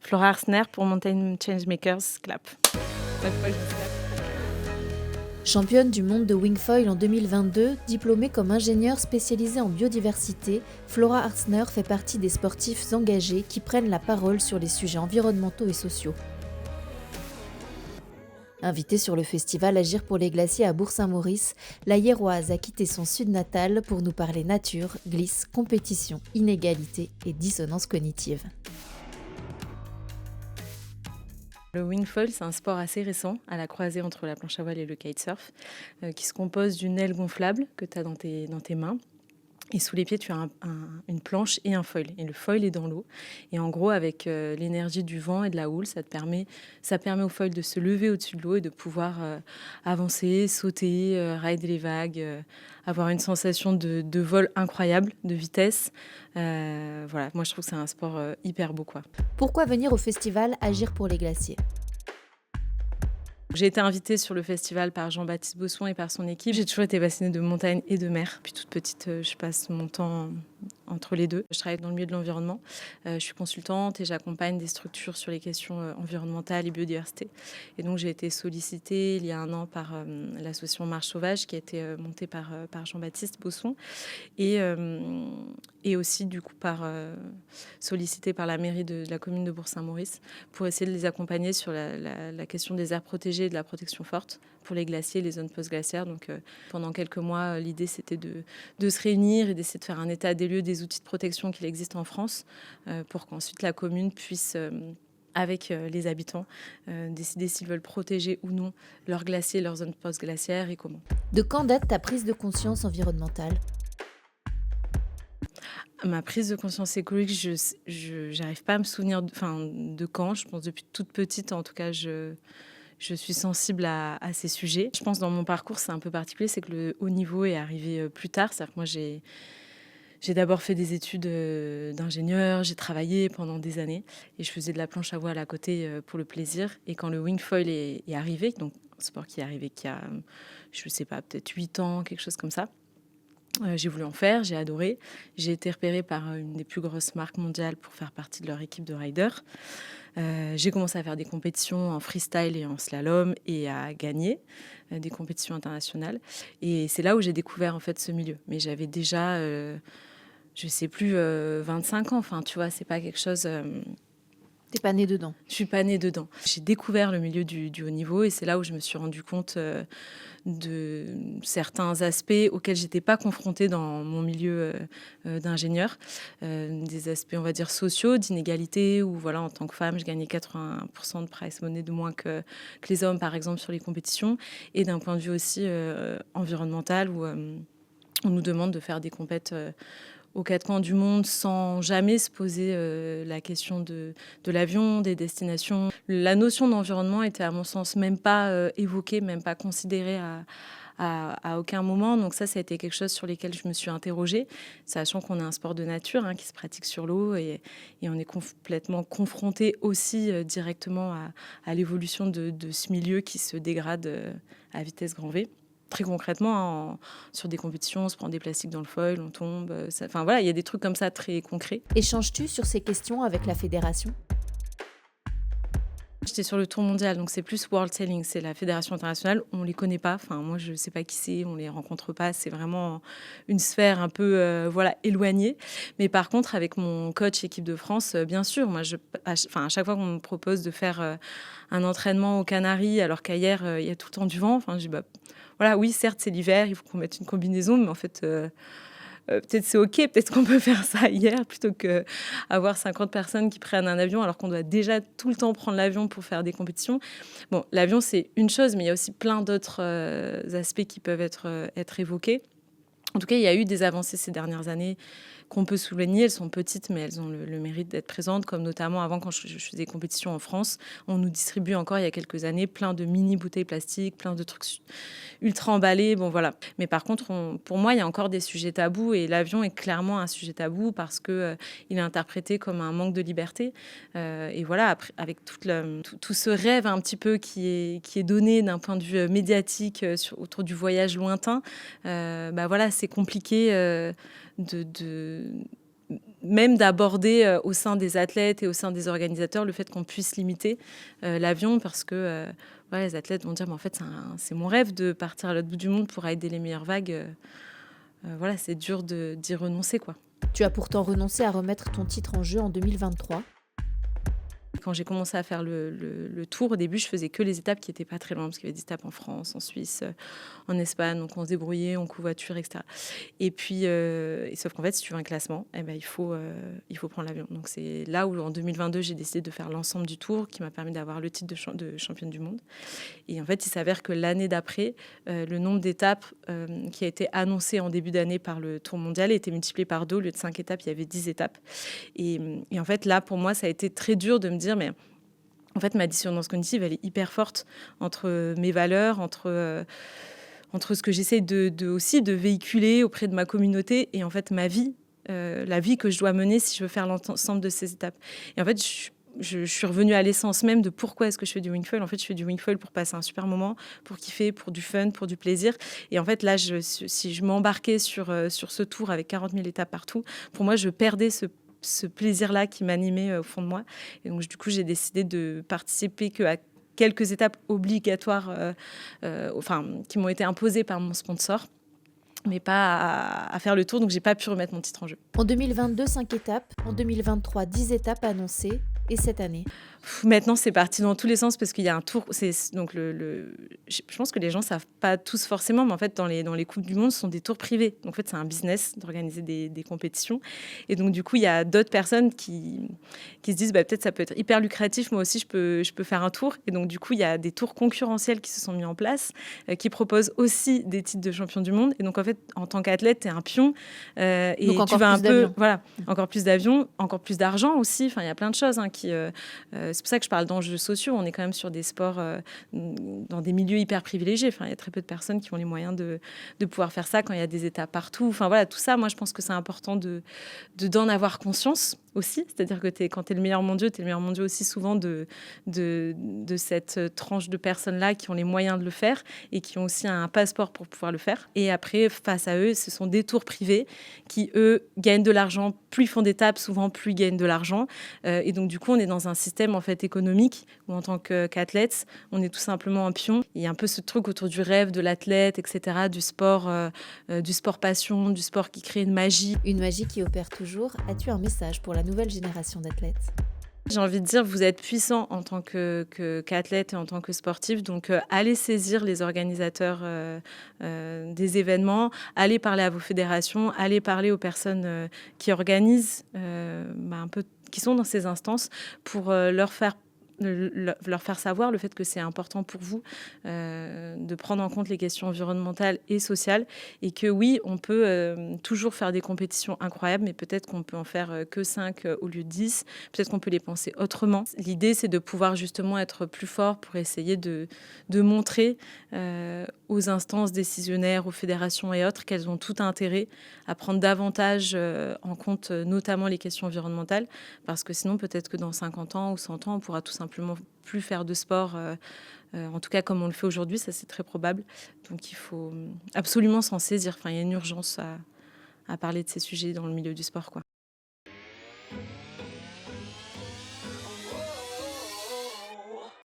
Flora Arsner pour Mountain Changemakers, clap. Chaque fois, je dis clap. Championne du monde de wingfoil en 2022, diplômée comme ingénieure spécialisée en biodiversité, Flora Arsner fait partie des sportifs engagés qui prennent la parole sur les sujets environnementaux et sociaux. Invitée sur le festival Agir pour les glaciers à Bourg-Saint-Maurice, la Hiéroise a quitté son sud natal pour nous parler nature, glisse, compétition, inégalité et dissonance cognitive. Le wingfoil, c'est un sport assez récent, à la croisée entre la planche à voile et le kitesurf, qui se compose d'une aile gonflable que tu as dans tes mains. Et sous les pieds, tu as une planche et un foil. Et le foil est dans l'eau. Et en gros, avec l'énergie du vent et de la houle, ça permet au foil de se lever au-dessus de l'eau et de pouvoir avancer, sauter, rider les vagues, avoir une sensation de vol incroyable, de vitesse. Voilà, moi je trouve que c'est un sport hyper beau, quoi. Pourquoi venir au festival Agir pour les glaciers ? J'ai été invitée sur le festival par Jean-Baptiste Bosson et par son équipe. J'ai toujours été passionnée de montagne et de mer. Puis toute petite, je passe mon temps entre les deux. Je travaille dans le milieu de l'environnement. Je suis consultante et j'accompagne des structures sur les questions environnementales et biodiversité. Et donc j'ai été sollicitée il y a un an par l'association Marche Sauvage qui a été montée par Jean-Baptiste Bosson et aussi du coup sollicitée par la mairie de la commune de Bourg-Saint-Maurice pour essayer de les accompagner sur la question des aires protégées et de la protection forte pour les glaciers, les zones post-glaciaires. Donc pendant quelques mois, l'idée c'était de se réunir et d'essayer de faire un état des lieux des outils de protection qu'il existe en France pour qu'ensuite la commune puisse, avec les habitants, décider s'ils veulent protéger ou non leurs glaciers, leurs zones post-glaciaires et comment. De quand date ta prise de conscience environnementale ? Ma prise de conscience écologique, je n'arrive pas à me souvenir de quand. Je pense depuis toute petite, en tout cas, je suis sensible à ces sujets. Je pense dans mon parcours, c'est un peu particulier, c'est que le haut niveau est arrivé plus tard. C'est-à-dire que moi, j'ai d'abord fait des études d'ingénieur, j'ai travaillé pendant des années et je faisais de la planche à voile à côté pour le plaisir. Et quand le wingfoil est arrivé, donc un sport qui est arrivé il y a, je ne sais pas, peut-être 8 ans, quelque chose comme ça, j'ai voulu en faire, j'ai adoré. J'ai été repérée par une des plus grosses marques mondiales pour faire partie de leur équipe de riders. J'ai commencé à faire des compétitions en freestyle et en slalom et à gagner des compétitions internationales. Et c'est là où j'ai découvert en fait ce milieu. Mais j'avais déjà, je sais plus, 25 ans. Enfin, tu vois, c'est pas quelque chose... T'es pas née dedans ? Je suis pas née dedans. J'ai découvert le milieu du haut niveau et c'est là où je me suis rendu compte de certains aspects auxquels j'étais pas confrontée dans mon milieu d'ingénieur. Des aspects, on va dire, sociaux, d'inégalité, où voilà, en tant que femme, je gagnais 80% de prize money de moins que les hommes, par exemple, sur les compétitions. Et d'un point de vue aussi environnemental, où on nous demande de faire des compètes aux quatre coins du monde sans jamais se poser la question de l'avion, des destinations. La notion d'environnement était à mon sens même pas évoquée, même pas considérée à aucun moment. Donc ça a été quelque chose sur lequel je me suis interrogée, sachant qu'on est un sport de nature qui se pratique sur l'eau et on est complètement confronté aussi directement à l'évolution de ce milieu qui se dégrade à vitesse grand V. Très concrètement, sur des compétitions, on se prend des plastiques dans le foil, on tombe. Enfin voilà, il y a des trucs comme ça très concrets. Échanges-tu sur ces questions avec la fédération ? J'étais sur le tour mondial, donc c'est plus World Sailing, c'est la fédération internationale. On les connaît pas. Enfin, moi, je sais pas qui c'est, on les rencontre pas. C'est vraiment une sphère un peu, éloignée. Mais par contre, avec mon coach équipe de France, bien sûr, moi, à chaque fois qu'on me propose de faire un entraînement aux Canaries, alors qu'ailleurs il y a tout le temps du vent. Enfin, je dis voilà, oui, certes, c'est l'hiver, il faut qu'on mette une combinaison, mais en fait, peut-être c'est OK, peut-être qu'on peut faire ça hier plutôt qu'avoir 50 personnes qui prennent un avion alors qu'on doit déjà tout le temps prendre l'avion pour faire des compétitions. Bon, l'avion, c'est une chose, mais il y a aussi plein d'autres aspects qui peuvent être évoqués. En tout cas, il y a eu des avancées ces dernières années qu'on peut souligner. Elles sont petites, mais elles ont le mérite d'être présentes, comme notamment avant, quand je faisais des compétitions en France, on nous distribuait encore, il y a quelques années, plein de mini-bouteilles plastiques, plein de trucs ultra emballés. Bon, voilà. Mais par contre, pour moi, il y a encore des sujets tabous et l'avion est clairement un sujet tabou parce qu'il est interprété comme un manque de liberté. Et voilà, après, avec tout ce rêve un petit peu qui est donné d'un point de vue médiatique autour du voyage lointain, voilà, c'est compliqué même d'aborder au sein des athlètes et au sein des organisateurs le fait qu'on puisse limiter l'avion parce que voilà, les athlètes vont dire mais en fait c'est mon rêve de partir à l'autre bout du monde pour aider les meilleures vagues. Voilà, c'est dur d'y renoncer, quoi. Tu as pourtant renoncé à remettre ton titre en jeu en 2023. Quand j'ai commencé à faire le tour, au début, je faisais que les étapes qui n'étaient pas très loin, parce qu'il y avait des étapes en France, en Suisse, en Espagne, donc on se débrouillait, on covoiture, etc. Et puis, sauf qu'en fait, si tu veux un classement, eh ben, il faut prendre l'avion. Donc c'est là où, en 2022, j'ai décidé de faire l'ensemble du tour, qui m'a permis d'avoir le titre de championne du monde. Et en fait, il s'avère que l'année d'après, le nombre d'étapes qui a été annoncé en début d'année par le Tour mondial était multiplié par 2. Au lieu de 5 étapes, il y avait 10 étapes. Et en fait, là, pour moi, ça a été très dur de me dire, mais en fait, ma dissonance cognitive, elle est hyper forte entre mes valeurs, entre ce que j'essaie aussi de véhiculer auprès de ma communauté et en fait ma vie, la vie que je dois mener si je veux faire l'ensemble de ces étapes. Et en fait, je suis revenue à l'essence même de pourquoi est-ce que je fais du wingfoil. En fait, je fais du wingfoil pour passer un super moment, pour kiffer, pour du fun, pour du plaisir. Et en fait, là, si je m'embarquais sur ce tour avec 40 000 étapes partout, pour moi, je perdais ce plaisir-là qui m'animait au fond de moi. Et donc, du coup, j'ai décidé de participer qu'à quelques étapes obligatoires qui m'ont été imposées par mon sponsor, mais pas à faire le tour. Donc, j'ai pas pu remettre mon titre en jeu. En 2022, 5 étapes. En 2023, 10 étapes annoncées. Et cette année? Maintenant, c'est parti dans tous les sens parce qu'il y a un tour. Donc je pense que les gens savent pas tous forcément, mais en fait, dans les Coupes du Monde, ce sont des tours privés. Donc, en fait, c'est un business d'organiser des compétitions. Et donc, du coup, il y a d'autres personnes qui se disent peut-être ça peut être hyper lucratif. Moi aussi, je peux faire un tour. Et donc, du coup, il y a des tours concurrentiels qui se sont mis en place, qui proposent aussi des titres de champion du monde. Et donc, en fait, en tant qu'athlète, tu es un pion. Et donc tu vas un peu. Voilà, encore plus d'avions, encore plus d'argent aussi. Enfin, il y a plein de choses c'est pour ça que je parle d'enjeux sociaux. On est quand même sur des sports dans des milieux hyper privilégiés. Enfin, il y a très peu de personnes qui ont les moyens de pouvoir faire ça quand il y a des étapes partout. Enfin, voilà, tout ça, moi, je pense que c'est important d'en avoir conscience aussi. C'est-à-dire que quand tu es le meilleur mondial, tu es le meilleur mondial aussi souvent de cette tranche de personnes-là qui ont les moyens de le faire et qui ont aussi un passeport pour pouvoir le faire. Et après, face à eux, ce sont des tours privés qui, eux, gagnent de l'argent. Plus ils font d'étapes, souvent plus ils gagnent de l'argent. Et donc, du coup, on est dans un système en fait économique où, en tant qu'athlète, on est tout simplement un pion. Il y a un peu ce truc autour du rêve de l'athlète, etc., du sport passion, du sport qui crée une magie. Une magie qui opère toujours. As-tu un message pour la nouvelle génération d'athlètes? J'ai envie de dire, vous êtes puissant en tant qu'athlète et en tant que sportif. Donc, allez saisir les organisateurs des événements, allez parler à vos fédérations, allez parler aux personnes qui organisent, un peu, qui sont dans ces instances pour leur faire savoir le fait que c'est important pour vous de prendre en compte les questions environnementales et sociales et que oui, on peut toujours faire des compétitions incroyables, mais peut-être qu'on peut en faire que 5 au lieu de 10. Peut-être qu'on peut les penser autrement. L'idée, c'est de pouvoir justement être plus fort pour essayer de montrer aux instances décisionnaires, aux fédérations et autres qu'elles ont tout intérêt à prendre davantage en compte notamment les questions environnementales, parce que sinon peut-être que dans 50 ans ou 100 ans, on pourra tout simplement plus faire de sport, en tout cas comme on le fait aujourd'hui, ça c'est très probable. Donc il faut absolument s'en saisir. Enfin, il y a une urgence à parler de ces sujets dans le milieu du sport, quoi.